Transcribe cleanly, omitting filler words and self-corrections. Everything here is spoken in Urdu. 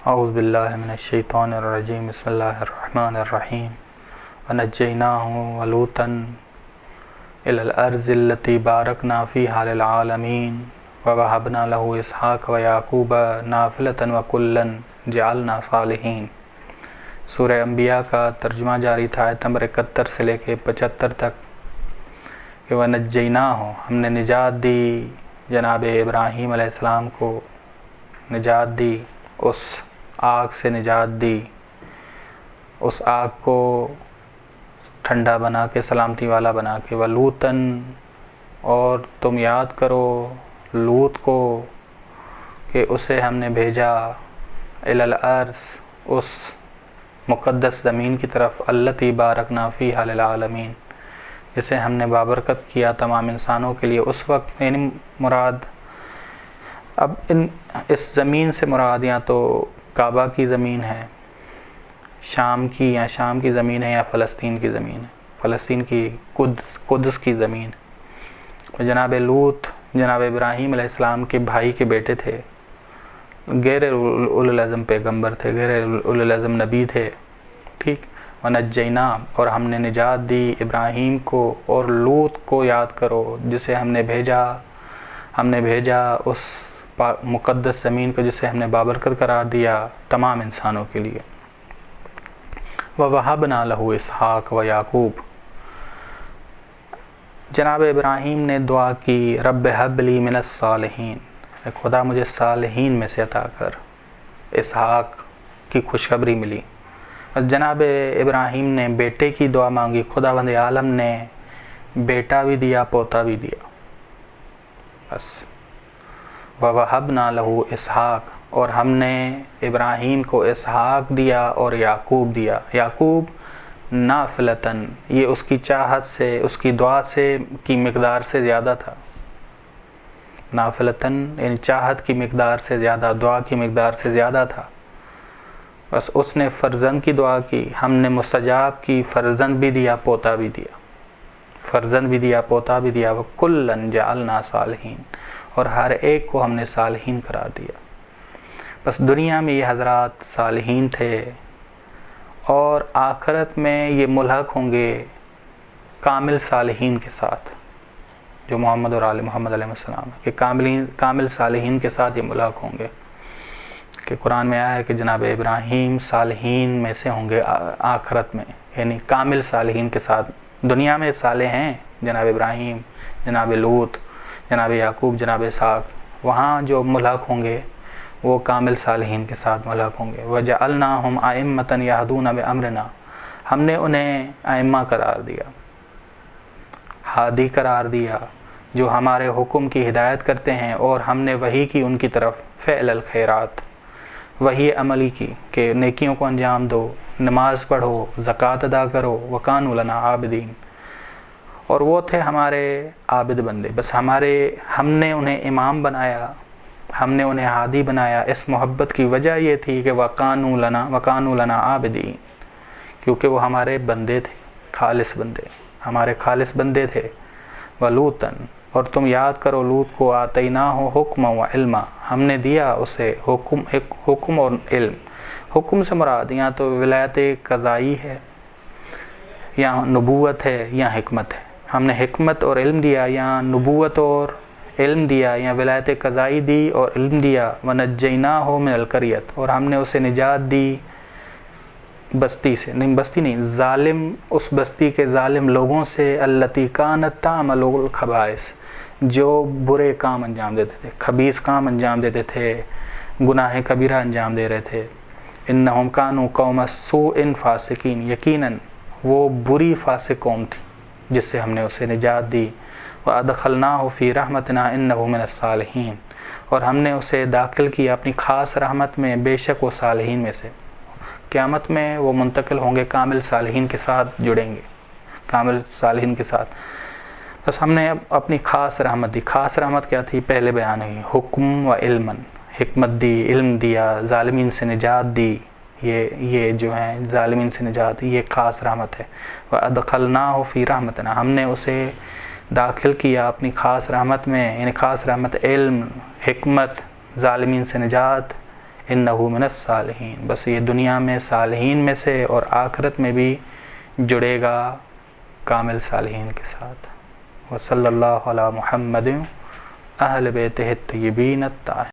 اعوذ باللہ من الشیطان الرجیم بسم اللہ الرحمن الرحیم ونجیناہ ولوطا الی الارض التی بارکنا فیہا للعالمین ووہبنا لہ اسحاق ویعقوب نافلۃ وکلا جعلنا صالحین۔ سورہ انبیاء کا ترجمہ جاری تھا آیت نمبر 71 سے لے کے 75 تک کہ ونجیناہ، ہم نے نجات دی جناب ابراہیم علیہ السلام کو، نجات دی، اس آگ سے نجات دی، اس آگ کو ٹھنڈا بنا کے سلامتی والا بنا کے، ولوطن، اور تم یاد کرو لوط کو کہ اسے ہم نے بھیجا الی الارض، اس مقدس زمین کی طرف، التی بارکنا فیہا للعالمین، جسے ہم نے بابرکت کیا تمام انسانوں کے لیے۔ اس وقت یعنی مراد اب اس زمین سے مراد یا تو کعبہ کی زمین ہے، شام کی زمین ہے، یا فلسطین کی زمین ہے، فلسطین کی قدس کی زمین۔ جناب لوط جناب ابراہیم علیہ السلام کے بھائی کے بیٹے تھے، غیر اولو العزم پیغمبر تھے، غیر اولو العزم نبی تھے، ٹھیک۔ ونجینا، اور ہم نے نجات دی ابراہیم کو اور لوط کو یاد کرو جسے ہم نے بھیجا اس مقدس زمین کو جسے ہم نے بابرکت قرار دیا تمام انسانوں کے لیے۔ وَوَهَبْنَا لَهُ اسحاق و یعقوب، جناب ابراہیم نے دعا کی رب هب لی من الصالحین، خدا مجھے صالحین میں سے عطا کر۔ اسحاق کی خوشخبری ملی، اور جناب ابراہیم نے بیٹے کی دعا مانگی، خداوند عالم نے بیٹا بھی دیا، پوتا بھی دیا، بس۔ وَوَهَبْنَا لَهُ اسحاق، اور ہم نے ابراہیم کو اسحاق دیا اور یعقوب دیا۔ یعقوب نافلتاً، یہ اس کی چاہت سے، اس کی دعا سے کی مقدار سے زیادہ تھا۔ نافلتاً یعنی چاہت کی مقدار سے زیادہ، دعا کی مقدار سے زیادہ تھا، بس اس نے فرزند کی دعا کی، ہم نے مستجاب کی، فرزند بھی دیا، پوتا بھی دیا، فرزند بھی دیا، پوتا بھی دیا۔ وَكُلًّا جَعَلْنَا صَالِحِينَ، اور ہر ایک کو ہم نے صالحین قرار دیا۔ بس دنیا میں یہ حضرات صالحین تھے، اور آخرت میں یہ ملحق ہوں گے کامل صالحین کے ساتھ، جو محمد اور آل محمد علیہ السلام ہے، کہ کامل صالحین کے ساتھ یہ ملحق ہوں گے، کہ قرآن میں آیا ہے کہ جناب ابراہیم صالحین میں سے ہوں گے آخرت میں، یعنی کامل صالحین کے ساتھ۔ دنیا میں صالح ہیں جناب ابراہیم، جناب لوط، جناب یعقوب، جناب اسحاق، وہاں جو ملحق ہوں گے وہ کامل صالحین کے ساتھ ملحق ہوں گے۔ وَجَعَلْنَاهُمْ أَئِمَّةً يَهْدُونَ بِأَمْرِنَا، ہم نے انہیں ائمہ قرار دیا، ہادی قرار دیا، جو ہمارے حکم کی ہدایت کرتے ہیں، اور ہم نے وحی کی ان کی طرف، فعل الخیرات، وحی عملی کی کہ نیکیوں کو انجام دو، نماز پڑھو، زکوٰۃ ادا کرو، وَكَانُوا لَنَا عَابِدِينَ، اور وہ تھے ہمارے عابد بندے۔ بس ہم نے انہیں امام بنایا، ہم نے انہیں ہادی بنایا، اس محبت کی وجہ یہ تھی کہ وَكَانُوا لَنَا عَابِدِينَ، کیونکہ وہ ہمارے بندے تھے، خالص بندے، ہمارے خالص بندے تھے۔ وَلُوطًا، اور تم یاد کرو لوط کو، آتَيْنَاهُ حُكْمًا وَعِلْمًا، ہم نے دیا اسے حکم اور علم۔ حکم سے مراد یا تو ولایت قضائی ہے، یا نبوت ہے، یا حکمت ہے۔ ہم نے حکمت اور علم دیا، یا نبوت اور علم دیا، یا ولایت قضائی دی اور علم دیا۔ وَنَجَّيْنَاهُ مِنَ الْقَرْيَةِ، اور ہم نے اسے نجات دی بستی سے، بستی نہیں، ظالم، اس بستی کے ظالم لوگوں سے، الَّتِي كَانَتْ تَعْمَلُ الْخَبَائِثَ، جو برے کام انجام دیتے تھے، خبیث کام انجام دیتے تھے، گناہ کبیرہ انجام دے رہے تھے۔ إِنَّهُمْ كَانُوا قَوْمَ سُوءٍ فَاسِقِينَ، یقیناً وہ بری فاسق قوم تھی جس سے ہم نے اسے نجات دی۔ وَأَدْخَلْنَاهُ فِي رَحْمَتِنَا إِنَّهُ مِنَ الصَّالِحِينَ، اور ہم نے اسے داخل کیا اپنی خاص رحمت میں، بے شک وہ صالحین میں سے۔ قیامت میں وہ منتقل ہوں گے، کامل صالحین کے ساتھ جڑیں گے، کامل صالحین کے ساتھ۔ بس ہم نے اب اپنی خاص رحمت دی۔ خاص رحمت کیا تھی؟ پہلے بیان ہوئی، حکم و علم، حکمت دی، علم دیا، ظالمین سے نجات دی، یہ جو ہیں ظالمین سے نجات، یہ خاص رحمت ہے۔ وَأَدْخَلْنَاهُ فِي رَحْمَتِنَا، ہم نے اسے داخل کیا اپنی خاص رحمت میں، یعنی خاص رحمت علم، حکمت، ظالمین سے نجات، انہو من الصالحین، بس یہ دنیا میں صالحین میں سے اور آخرت میں بھی جڑے گا کامل صالحین کے ساتھ۔ وصلی اللہ علی محمد اہل بیتہ الطیبین الطاہرین۔